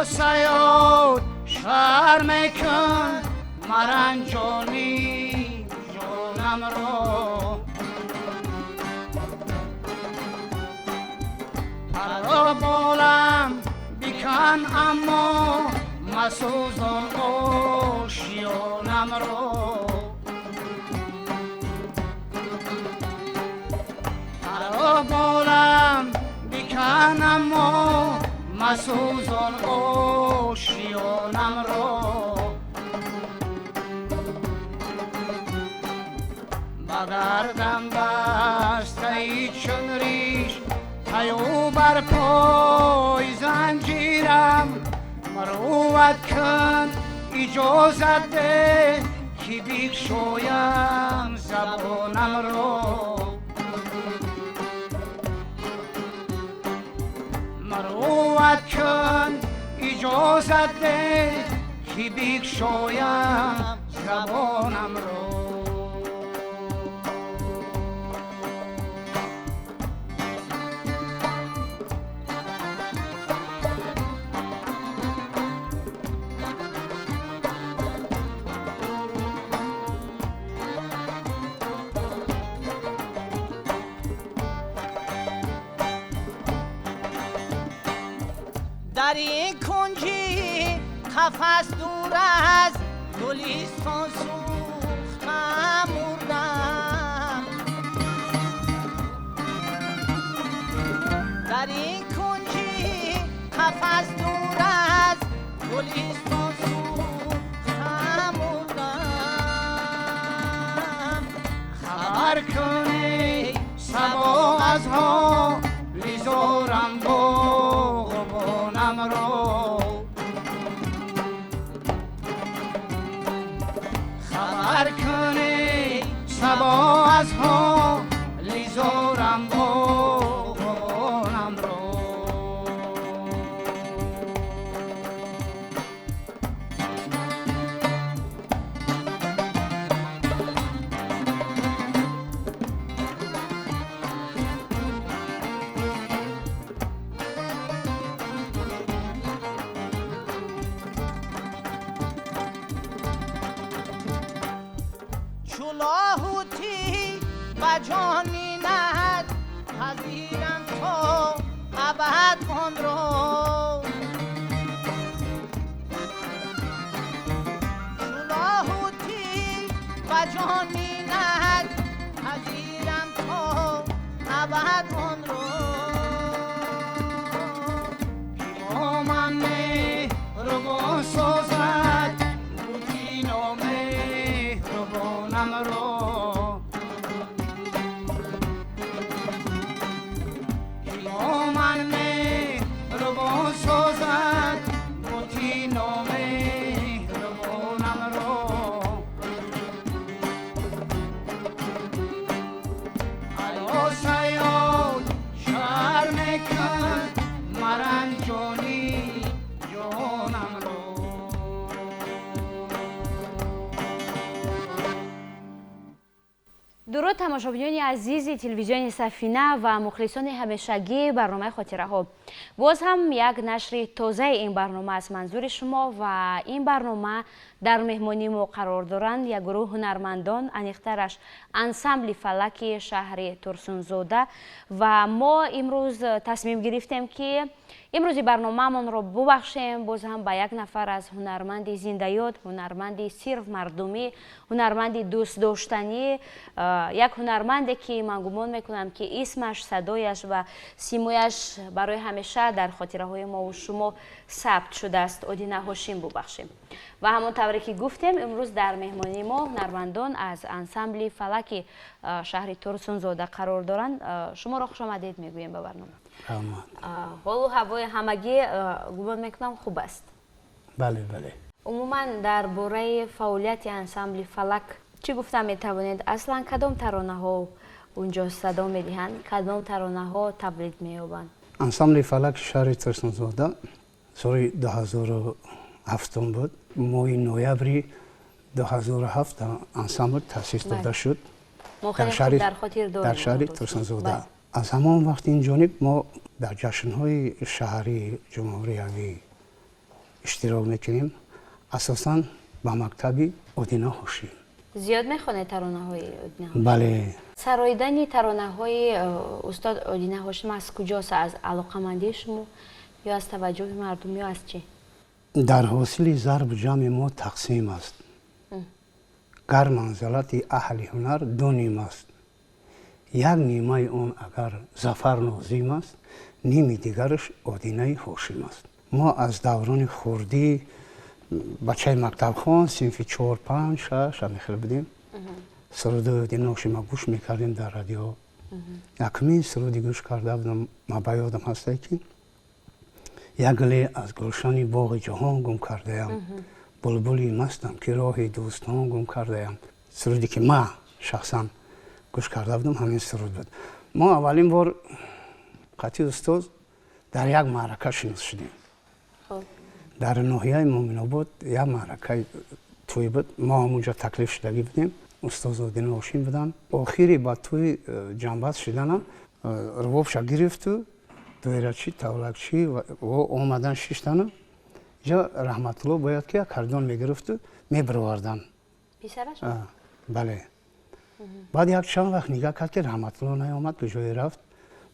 سیاد شرم کن مرنجانی جانم را پرا بالم بکن اما مسوزان آشیانم را پرا بالم بکن اما مسوزان آشیانم را بگردم بسته چون ریش تیو بر پای زنجیرم مروت کن اجازت ده که بگشایم زبانم را مروت کن اجازت ده که بگشایم زبانم را در این کنجی قفس دور از گلیستان سوختم مردم در این کنجی قفس دور از گلیستان سوختم مردم خبر کنی سبا از ها لیزارم باغبانم را خبر کنی سبا از ها لیزارم باغبانم را لاهوتی و جانی نهد پذیرم تا ابد آن را لاهوتی و جانی نهد پذیرم تا ابد آن را پیمان ربان سازد بودی نامه ربانم را پیمان ربان سازد بودی نامه ربانم را ایا سیاد شرم کن مرنجانی جانم را درود تماشاچیان عزیز تلویزیون سفینه و مخلصان همیشگی برنامه خاطره ها. باز هم یک نشر تازه این برنامه از منظور شما و این برنامه در مهمانی ما قرار دارند یک گروه هنرمندان انیخترش انسامبل فلک شهر ترسونزاده و ما امروز تصمیم گرفتیم که امروز برنامه من را ببخشیم باز هم به یک نفر از هنرمند زنده یاد، هنرمند صرف مردمی، هنرمند دوست داشتنی، یک هنرمندی که من گمان میکنم که اسمش، صدایش و سیمایش برای همیشه در خاطره های ما و شما ثبت شده است. آدینه هاشم ببخشیم. و همونطوری که گفتیم امروز در مهمانی ما هنرمندان از انسامبل فلک شهر ترسونزاده قرار دارند. شما را خوش آمدید میگویم به برنامه. حال و هوای همگی گمان میکنم خوب است. بله بله. عموما درباره فعالیت انسامبل فلک چی گفته میتوانید؟ اصلا کدام ترانه ها اونجا صدا میدهند؟ کدام ترانه ها تولید مییابند؟ انسامبل فلک شهر ترسونزاده سال 2007 بود. ماه نوامبر 2007 انسامبل تأسیس داده شد در شهر ترسونزاده. از همان وقت این جانب ما در جشن‌های شهری جمهوری اشتراک میکنیم. اساساً با مکتب ادینه هوشی. زیاد میخونه ترانه های ادینه هوشی؟ بله. سراییدن ترانه های استاد ادینه هوشی از کجاست؟ از علاقمندی شما یا از توجه مردم یا از چی؟ در حاصل ضرب جمع ما تقسیم است. گر منزلت اهل هنر دو نیم است. یک نیمه اون اگر ظفر نازیم است، نیم دیگرش ادینه هوشیم است. ما از دوران خردی بچه مکتب خوان صنف 4 5 6 میخواه بودیم. سرود ادینه هوشی ما گوش میکردیم در رادیو. یکمین سرودی گوش کرده بودم، ما به یادم هسته که یک گله از گلشن باغ جهان گم کرده ام، بلبلی مستم که راه دوستان گم کرده ام. سرودی که ما شخصا گوش کرده بودم همین سرود بود. ما اولین بار قطعی استاد در یک معرکه شناس شدیم. در ناحیه مومن‌آباد یک معرکه توی بود. ما همونجا تکلیف شدگی بودیم. استاد ادینه هوشی بودن. آخری با توی جنبت شدن ربابش گرفت و دویرچی، تولکچی و اومدن 6 تانه. جا رحمت الله باید که کردان میگرفت و میبروردن. پیسرش؟ بله. بعد یک چند وقت نگاه کرد که رحمت الله نیامد، به جای رفت.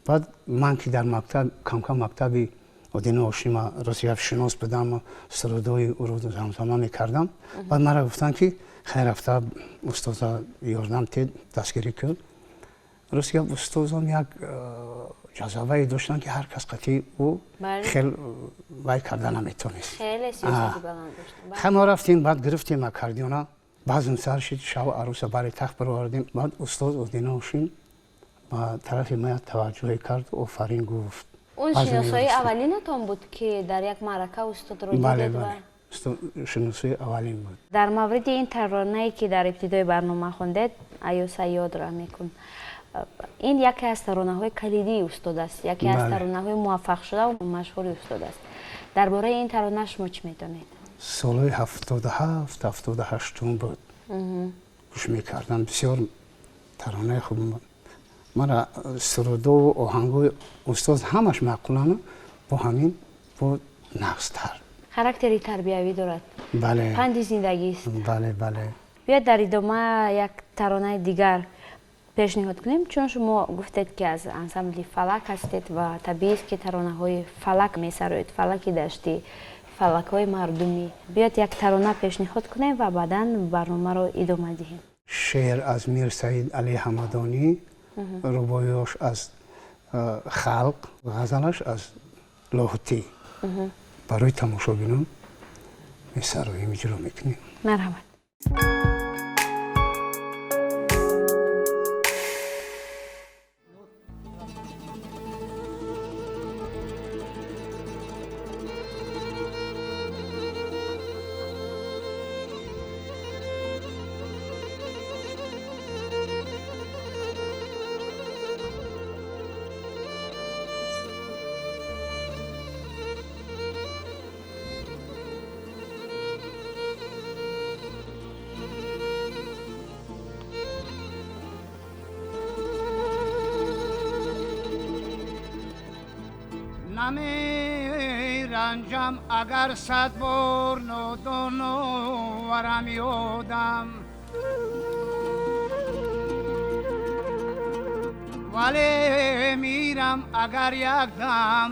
بعد من که در مکتب کم مکتبی ادینه هوشی ما راستی شناس بودم و سرودای او رو زمزمه میکردم. بعد مرا گفتن که خیر رفته استاد یاردم تید دستگیری کرد. راستی استادم یک جذابه داشتن که هر کس قطعی او خیلی وای کردن نمیتونست. خیلی سیاسی بلند داشتن. خیلی ما رفتیم، بعد گرفتیم اکاردیونا، بعض سر شد شب عروس برای تخت بروردیم. بعد استاد ادینه هوشی با طرف ما توجه کرد و آفرین گفت. اون شناسایی اولینتون بود که در یک معرکه استاد رو دیدید؟ بله. شناسایی اولین بود. در مورد این ترانه‌ای که در ابتدای برنامه خوندید، ایوسا یاد را میکن. این یکی از ترانه‌های کلیدی استاد است. یکی از ترانه‌های موفق شده و مشهور استاد است. درباره این ترانه شما چی می‌دانید؟ سال 77 78 بود. گوش می‌کردم، بسیار ترانه خوب بود. من سرود و آهنگ استاد همش معقولانه با همین بود نقص‌تر. خاراکتری تربیوی دارد. بله. پند زندگی است. بله. بیاید در ادامه یک ترانه دیگر پیشنهاد کنیم، چون شما گفتید که از انسمبل فلک هستید و طبیعی است که ترانه‌های فلک می‌سرایید، فلکی داشتی، فلک‌های مردمی. بیاید یک ترانه پیشنهاد کنیم و بعداً برنامه رو ادامه دهیم. شعر از میر سعید علی حمدانی، رباعیش از خلق و غزلش از لاهوتی. برای تماشاگران می‌سراییم، اجرا می‌کنیم. مرحبا. نمی رنجم اگر 100 بار ورم یادم، ولی میرم اگر یک دم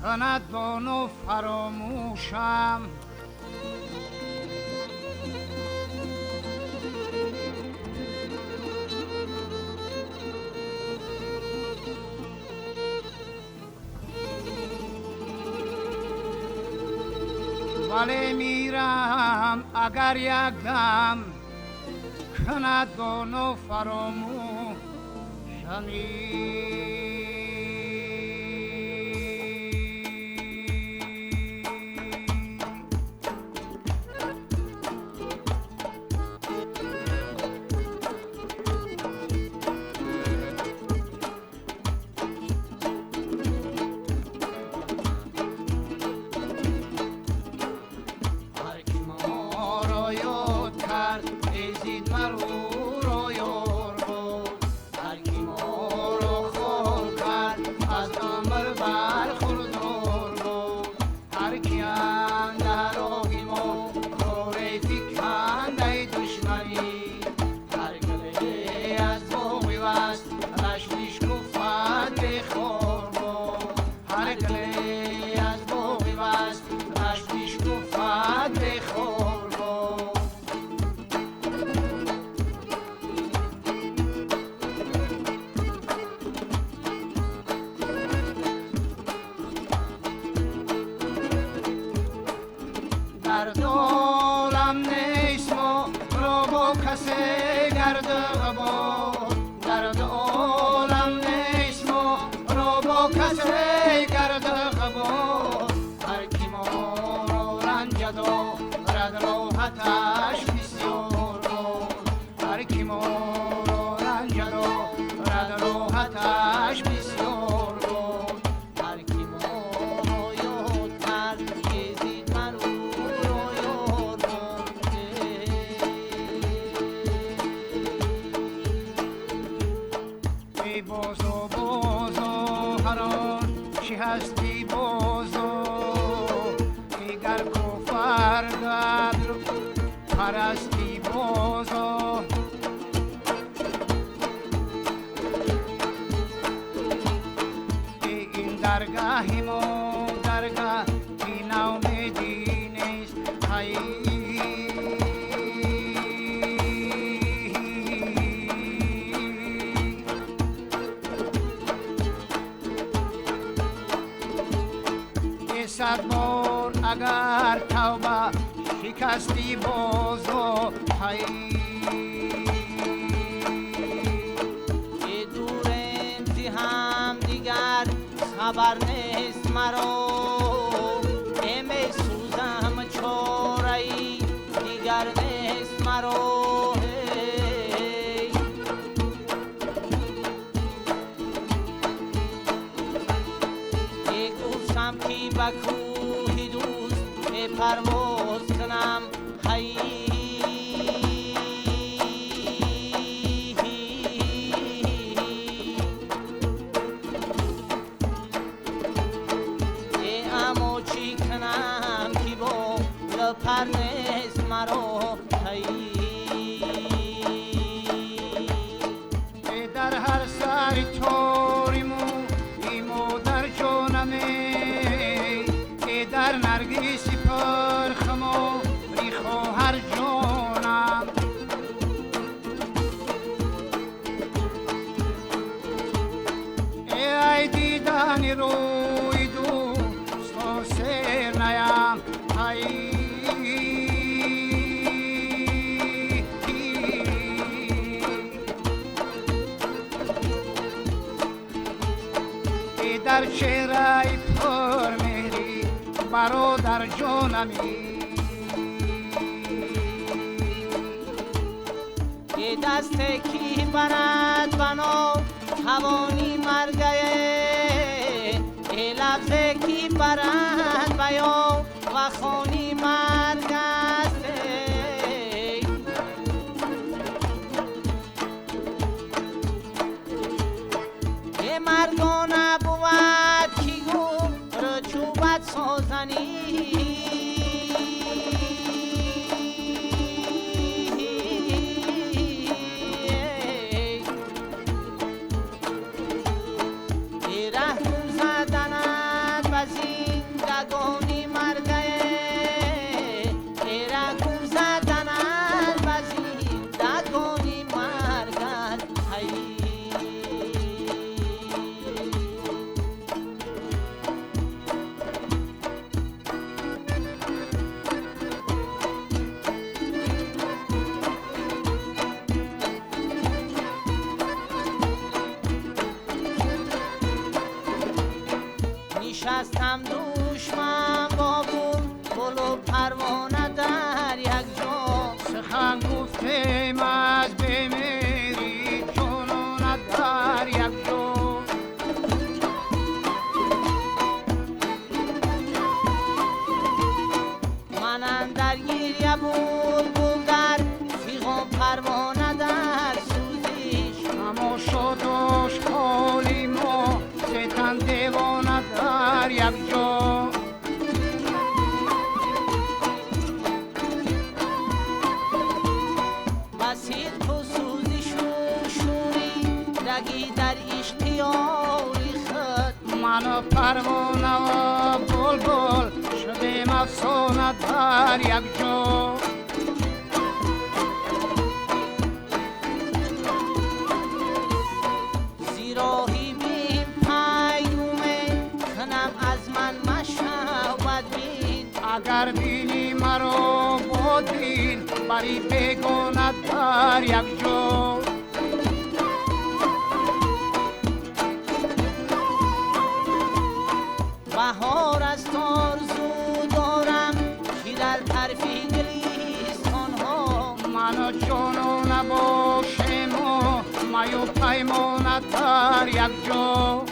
کند دانو فراموشم. ولی میرم اگر یک دم کند دانو فراموشمی. مرو رو یار بود، هر کی ما رو خورد کسی گرد قبول هر کی ما رو رنجد و رد راحتش بسیار بود هر کی ما رو رنجد و رد راحتش بسیار بود هر کی ما رو یاد کرد یزید من او رو یاد ای بازو بازو هران چی هستی بازو دیگر کفر قدر پرستی بازو این درگاهی ما درگاه این امیدی نیست های صد بار اگر توبه شکستی بازو های که دورم زی هم دیگر خبر نیست مرا امی سوزم چاره‌ای دیگر نیست مرا گفتم که به کوهی دوست پرواز کنم هی اما چی کنم که با لپر نیست مرا هی در هر سر توریمو ایمو در جانمه در نرگیسی پرخمو ریخو هر جانم ای دیدن روی دوست و سر نیم در چهره پرمهری برادر جانمی یه دست کی برد بنا توانی مرگه یه لفظ کی برد بیا و خانی مرگ است یه مرگانه بود کی گو رچوبت سازنی نشستم دوشمن بابون گل پروانه در یک جا سخن گفتیم از بمیری جنون در یک جا من اندر گیریه بود در فیغم پروانه در سوزیش اما شدوش خالی ما ستن دیوانه در یک جا بسید تو سوزی شوری رگی در اشتیاری خود من پروانه و بلبل شدیم افسانه در یک جا زیراهی بیم پیومه کنم از من مشهود بین اگر بینی مرا بودین بری بگونه در یک جا بهار است آرزو دارم که در طرفی گلیستان ها من و جانو نباشیم و مایو پیمانت در یک جا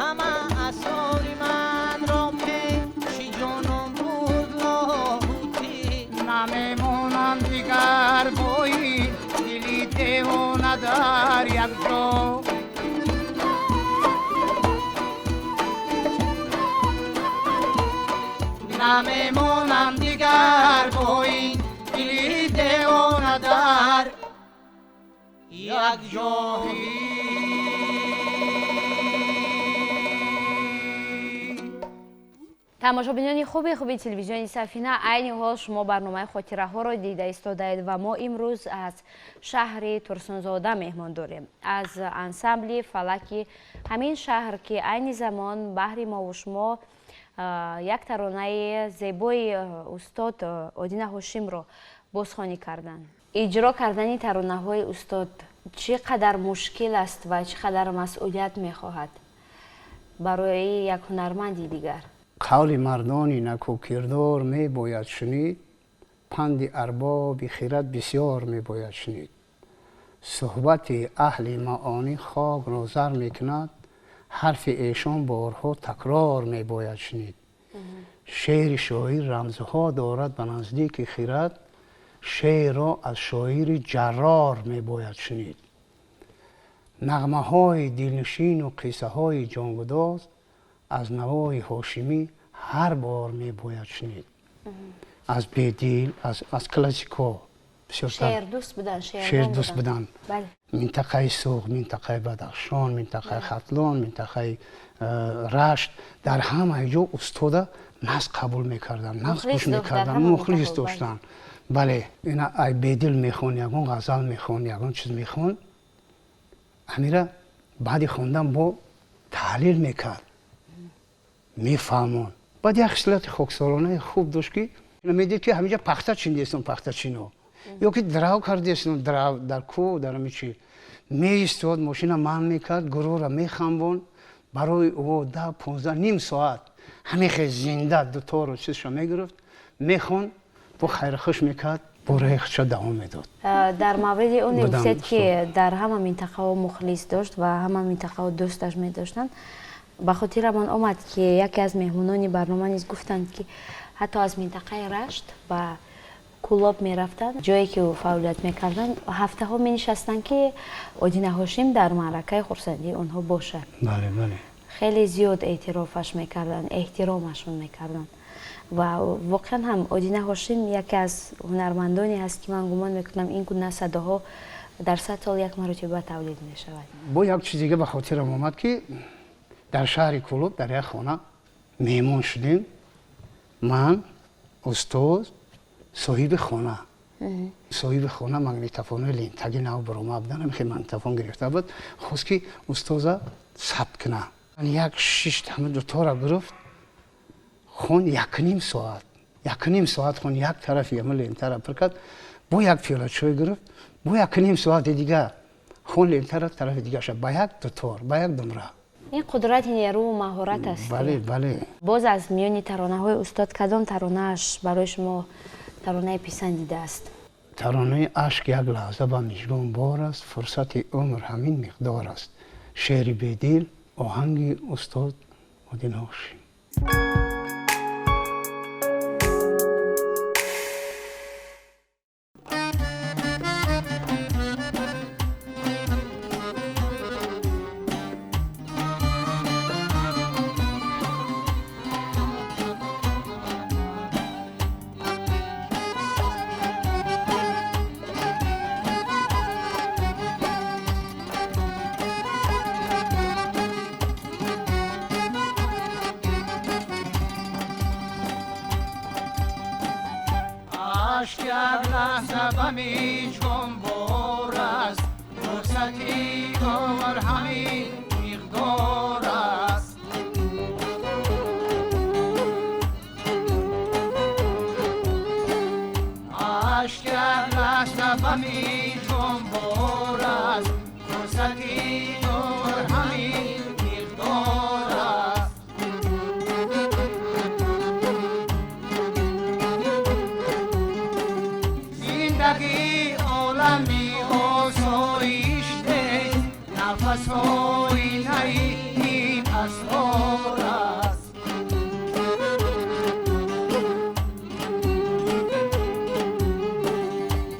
همه اسرار من را پیش جانم برد لاهوتی نمیمونم دیگر بایی دلی دیوانه در یک جا نمیمونم دیگر بایی دلی دیوانه در یک جایی тамошобинони хуби телевизиони сафина айни ҳол шумо барномаи хотираҳоро дида истодаед ва мо имрӯз аз шаҳри турсунзода меҳмон дорем аз ансамбли фалаки ҳамин шаҳр ки айни замон баҳри мову шумо як таронаи зебои устод Одина Ҳошимро бозхонӣ карданд. Иҷро кардани таронаҳои устод чӣ қадар мушкил аст ва чӣ қадар масъулият мехоҳад барои як ҳунарманди дигар? қавли мардони накӯкирдор мебояд шунид, панди арбоби хирад бисёр мебояд шунид. суҳбати аҳли маонӣ хокро зар мекунад, ҳарфи эшон борҳо такрор мебояд шунид. шеъри шоир рамзҳо дорад ба наздики хирад, шеърро аз шоири ҷаррор мебояд шунид. нағмаҳои дилнишину қиссаҳои ҷонгудоз аз навои ҳошимӣ ҳар бор мебояд шунид. аз бедил, аз классико шеърдӯст буданд. минтақаи суғ, минтақаи бадахшон, минтақаи хатлон, минтақаи рашт, дар ҳамаи ҷо устода нағз қабул мекарданд, нағз гӯш мекарданд, мухлис доштанд. бале ина ай бедил мехон, ягон ғазал мехон, ягон чиз мехон, амира баъди хондан бо таҳлил мекард, мефаҳмон. баъд як хислати хоксоронаи хуб дошт ки медид ки ҳамиҷа пахта чиндестон, пахтачино ё ки драв кардестон, драв дар кӯҳ, дар ҳами чи меистод, мошина маҳн мекард, гурӯра мехамбон. барои ӯ 10-15 ним соат ҳамихе зинда дутору чизша мегирифт, мехон, бо хайрхуш мекард, бораи худша давом медод. дар мавриди он гуфтед ки дар ҳама минтақаҳо мухлис дошт ва ҳама минтақаҳо дӯсташ медоштанд. ба хотирамон омад ки яке аз меҳмонони барнома низ гуфтанд ки ҳатто аз минтақаи рашт ба кӯлоб мерафтанд, ҷое ки ӯ фаъолият мекарданд, ҳафтаҳо менишастанд ки Одина Ҳошим дар маъракаи хурсандии онҳо бошад. хеле зиёд эътирофаш мекарданд, эҳтиромашон мекарданд ва воқеан ҳам Одина Ҳошим яке аз ҳунармандоне ҳаст ки ман гумон мекунам ин гуна садоҳо дар 100 сол як маротиба тавлид мешавад. бо як чиз дига ба хотирам омад ки дар шаҳри Кӯлоб дар як хона меҳмон шудем, ман, устод, соҳиби хона. соҳиби хона магнитофони лентаги нав баромад будан, ҳамихе магнитофон гирифта буд, хост ки устоза сабт куна. як шиш ҳама дутора гирифт, хон 1,5 соат хон як тарафи ҳама лентара пир кард, бо як пиёла чой гирифт, бо 1,5 соати дига хон лентара тарафи дига шуд, ба як дутор, ба як думра. ин қудрати нерӯу маҳорат аст. бале. боз аз миёни таронаҳои устод кадом таронааш барои шумо таронаи писандида аст? таронаи ашк як лаҳза ба мижгон бор аст, фурсати умр ҳамин миқдор аст. шеъри бедил, оҳанги устод Одина Ҳошим. اشک یک لحظه به میجگم بار است، فرصتی دور همین مقدار است. اشک یک لحظه به میجگم بار است، فرصتی عمر همین مقدار است. زندگی عالمی آسایش نیست، نفس‌های نئی این اسرار است.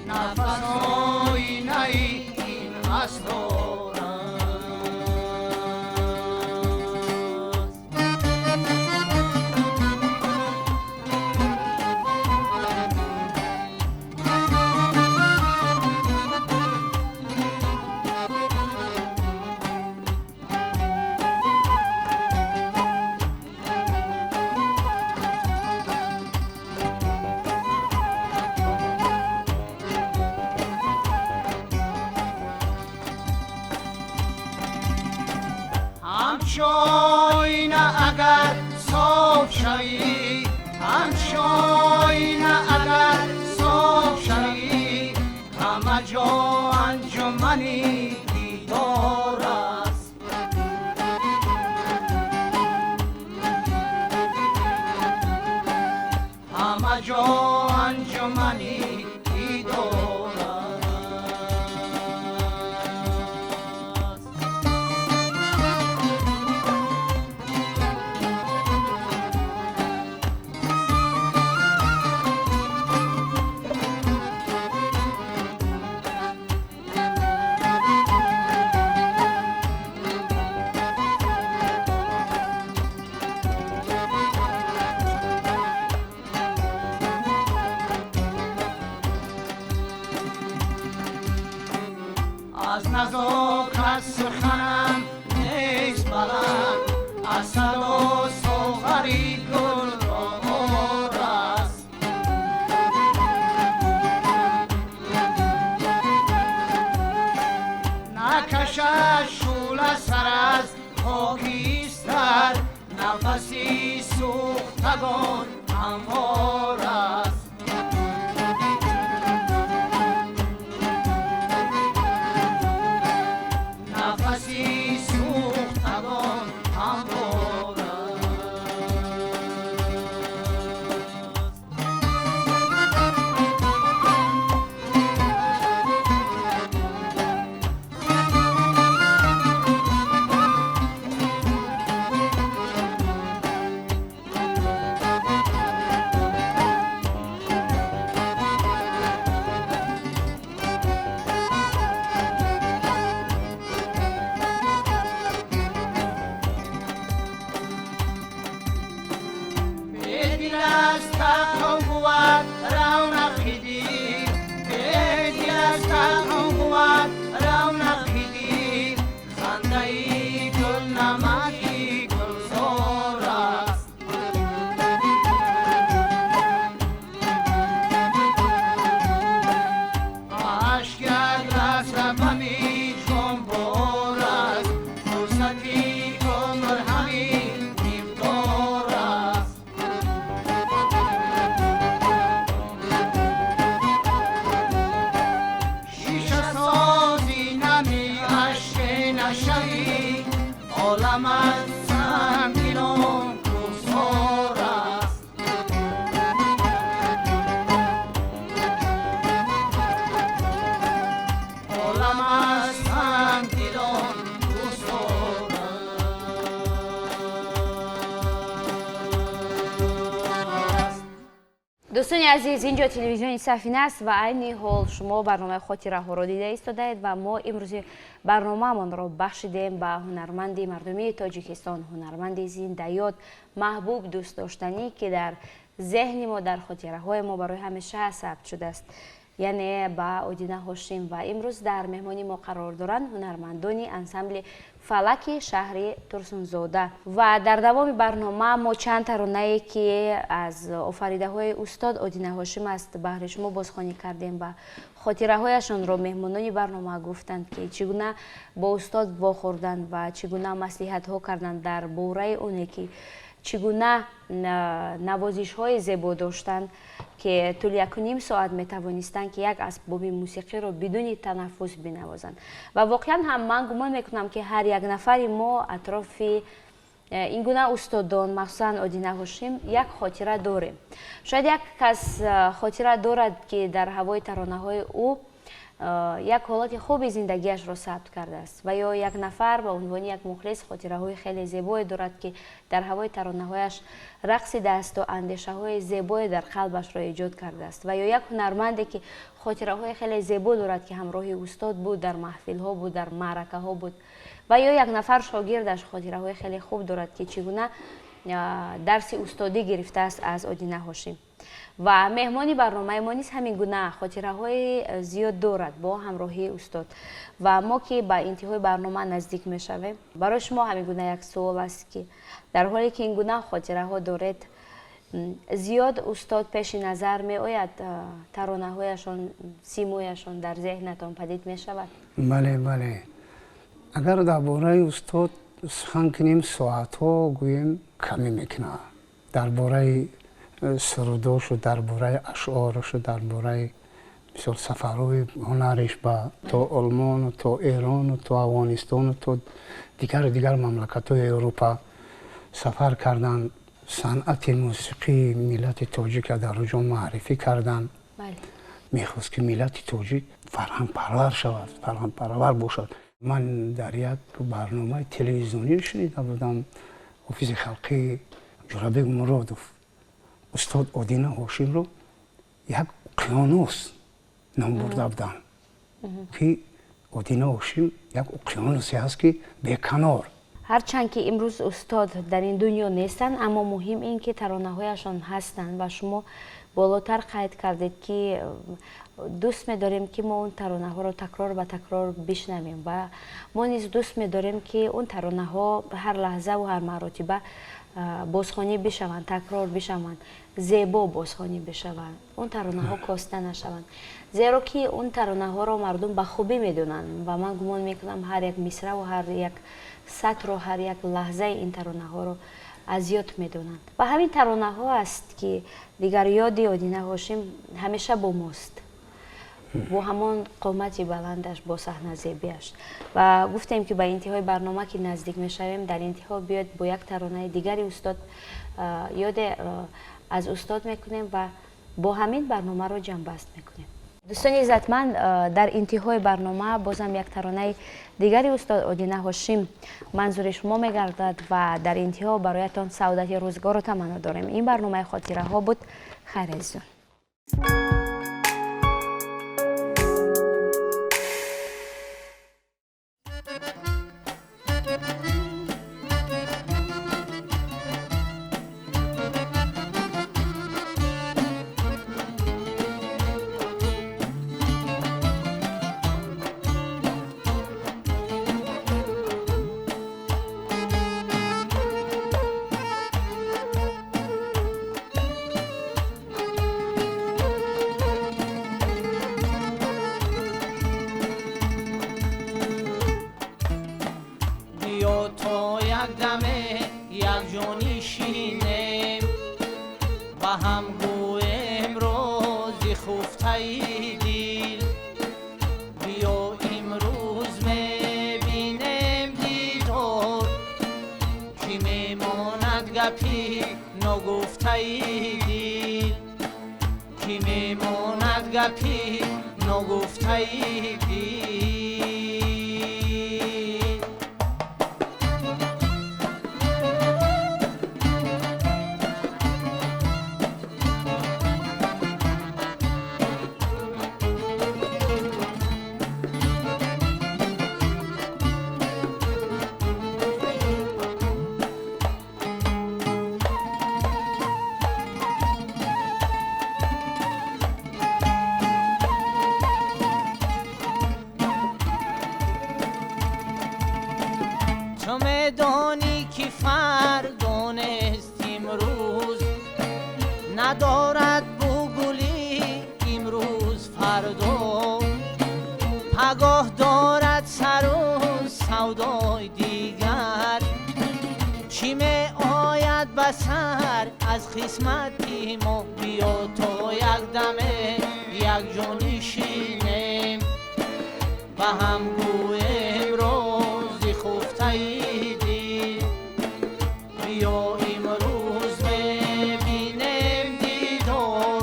نفس‌های نئی این اسرار است. همچاینه اگر صاف شوی، همچاینه اگر صاف شوی، همه جا انجمنی دیدار است. همه جا انجمنی دیدار است. از نزاکت سخنم نیست بلند، از صدا ساغری گل را آر است. نکشد شعله سر از خاکیستر، نفسی سوختگان هموار است. نفسی سوختگان هموار است. عالمت سنگینان کوسار است. عالمت سنگینان کوسار است. دوستان عزیز، اینجا تلویزیون سفینه است و عین حال شما برنامه خاطره را دیده ایستادید و ما امروز برنامه‌مان را بخشیدیم به هنرمند مردمی تاجیکستان، هنرمند زنده‌یاد محبوب دوست داشتنی که در ذهن ما، در خاطره های ما برای همیشه ثبت شده است، یعنی با آدینه هاشم. و امروز در مهمانی ما قرار دارند هنرمندان انسمبل فلک شهری ترسونزاده. و در دوام برنامه ما چند ترانه‌ای که از آفریده های استاد آدینه هاشم است بهر شما بازخوانی کردیم و خاطره هایشان را مهمانان برنامه گفتند که چگونه با استاد واخوردند و چگونه مصلحت ها کردند در باره اونی که чигуна навозишҳои зебо доштанд ки тӯли 1.5 соат метавонистанд ки як асбоби мусиқиро бидуни танаффус бинавозанд. Ва воқеан ҳам ман гумон мекунам ки ҳар як нафари мо атрофи ин гуна устодон, махсусан Одина Ҳошим, як хотира дорем. Шояд як кас хотира дорад ки дар ҳавои таронаҳои ӯ як ҳолати хуби зиндагиашро сабт кардааст ва ё як нафар ба унвони як мухлис хотираҳои хеле зебое дорад ки дар ҳавои таронаҳояш рақсидаасту андешаҳои зебое дар қалбашро эҷод кардааст ва ё як ҳунарманде ки хотираҳои хеле зебо дорад ки ҳамроҳи устод буд, дар маҳфилҳо буд, дар маъракаҳо буд ва ё як нафар шогирдаш хотираҳои хеле хуб дорад ки чӣ гуна дарси устодӣ гирифтааст аз Одина Ҳошим. ва меҳмони барномаи мо низ ҳамин гуна хотираҳои зиёд дорад бо ҳамроҳии устод ва мо ки ба интиҳои барнома наздик мешавем, барои шумо ҳамин гуна як суол аст ки дар ҳоле ки ин гуна хотираҳо доред, зиёд устод пеши назар меояд, таронаҳояшон, симояшон дар зеҳнатон падид мешавад? бале бале, агар дар бораи устод сухан кунем соатҳо гӯем камӣ мекунад. дар бораи сурудошу, дар бораи ашъорошу, дар бораи мисол сафарҳои ҳунариш ба то олмону то эрону то афғонистону то дигар мамлакатҳои Европа сафар карданд, санъати мусиқии миллати тоҷика дар онҷо маърифӣ карданд. мехост ки миллати тоҷик фарҳангпарвар шавад, фарҳангпарвар бошад. ман дар як барномаи телевизионӣ шунида будам, ҳофизи халқии ҷӯрабек муродов устод Одина Ҳошимро як уқёнус ном бурда буданд ки Одина Ҳошим як уқёнусе аст ки беканор. ҳарчанд ки имрӯз устод дар ин дунё нестанд, аммо муҳим ин ки таронаҳояшон ҳастанд ва шумо болотар қайд кардед ки дӯст медорем ки мо он таронаҳоро такрор ба такрор бишнавем ва мо низ дӯст медорем ки он таронаҳо ҳар лаҳзаву ҳар маротиба бозхонӣ бишаванд, такрор бишаванд, зебо бозхонӣ бишаванд, он таронаҳо коста нашаванд. зеро ки он таронаҳоро мардум ба хубӣ медонанд ва ман гумон мекунам ҳар як мисраву ҳар як сатру, ҳар як лаҳзаи ин таронаҳоро азёд медонанд. ва ҳамин таронаҳо аст ки дигар ёди Одина Ҳошим ҳамеша бо мост, бо ҳамон қомати баландаш, бо саҳназебиаш. ва гуфтем ки ба интиҳои барнома ки наздик мешавем, дар интиҳо биёед бо як таронаи дигари устод ёде аз устод мекунем ва бо ҳамин барномаро ҷамъбаст мекунем. дӯстони иззатманд, дар интиҳои барнома бозам як таронаи дигари устод Одина Ҳошим манзури шумо мегардад ва дар интиҳо бароятон саодати рӯзгору таманно дорем. ин барномаи хотираҳо буд. хайр азизон. تو میدانی که فردانست امروز ندارد بو گلی امروز فردا پگاه دارد سر و سودای دیگر چی می آید به بسر از قسمتی ما بیا تا یک دمه یک جانی شینیم و هم گویم روزی خفته دی بیا امروز ببینیم دیدار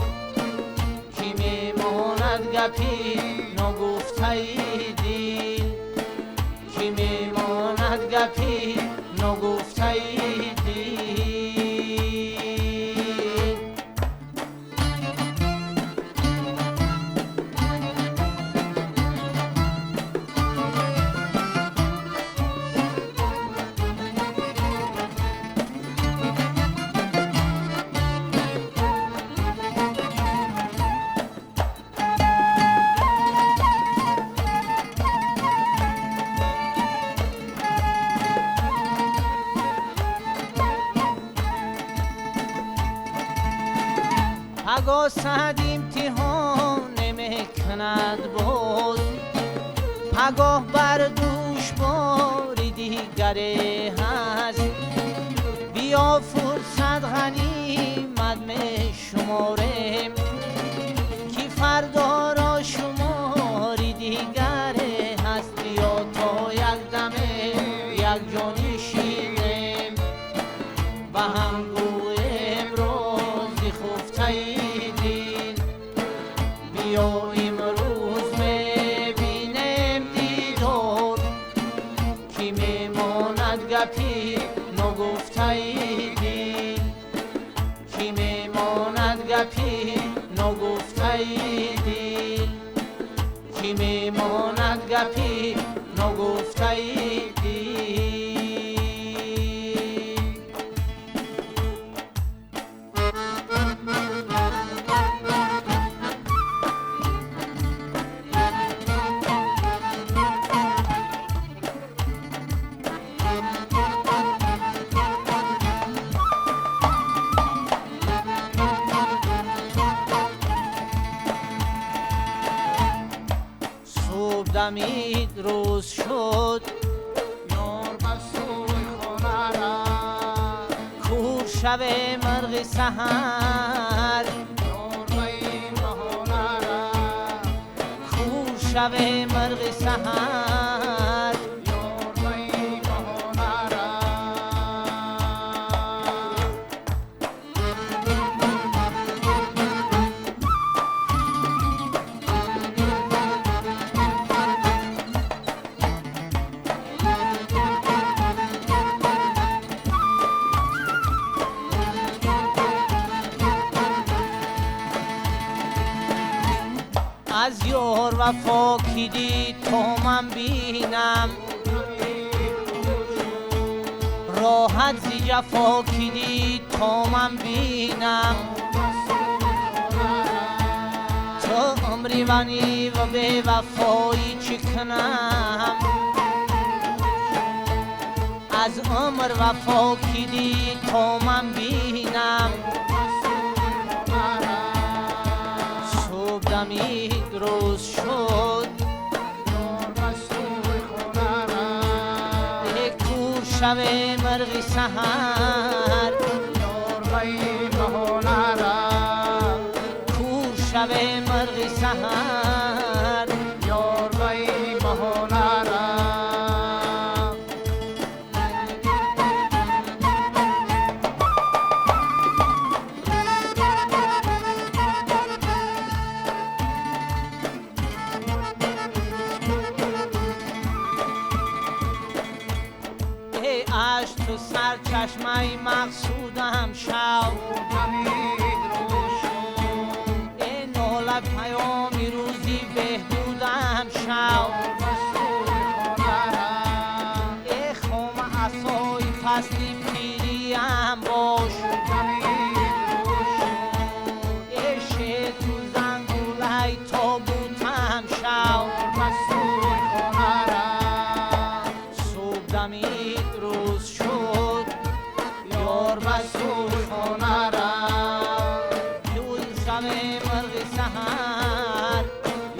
کی میماند گپی نگفته دی کی میماند گپی نگفته دی پگاه صد امتحان نمیکند باز پگاه بر دوش باری دیگری هست بیا فرصت غنیمت می شماریم که فردا را شماری دیگری هست بیا تا یک دمه یک جانی شینیم و هم گویم روزی خفته دین بیا امروز ببینیم دیدار کی میماند گپی نگفته دین کی میماند گپی نگفته دین کی میماند گپی نگفته دین دمید روز شد یار بسوی خونه رفت کور شب مرغ سحر یار بی بهانه رفت کور شب مرغ سحر یار بی بهانه رفت از یار وفا کی دید تا من بینم راحت زی جفا کی دید تا من بینم تو عمری ونی و به وفایی چی کنم از عمر وفا کی دید تا من بینم صبح دمید روز شد یار بسوی خونه رفت یک کور شب مرغ سحر یار بی بهانه رفت کور شب مرغ سحر یار بی بهانه رفت اش تو سر چشمه مقصودم شو دمید روز شد ای ناله پیامی روزی بهبودم شو بسوی خونه رفت ای خام عصای فصلی پیریم باش دمید روز شد ای شیر تو زنگوله تابوتم شو بسوی خونه رفت صبح دمید روز شد یار بسوی خونه رفت یول شب مرغ سحر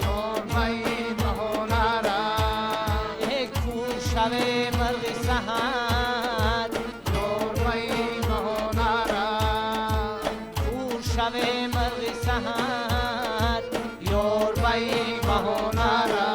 یار بی بهانه رفت یک کور شب مرغ سحر یار بی بهانه شب مرغ سحر یار بی بهانه را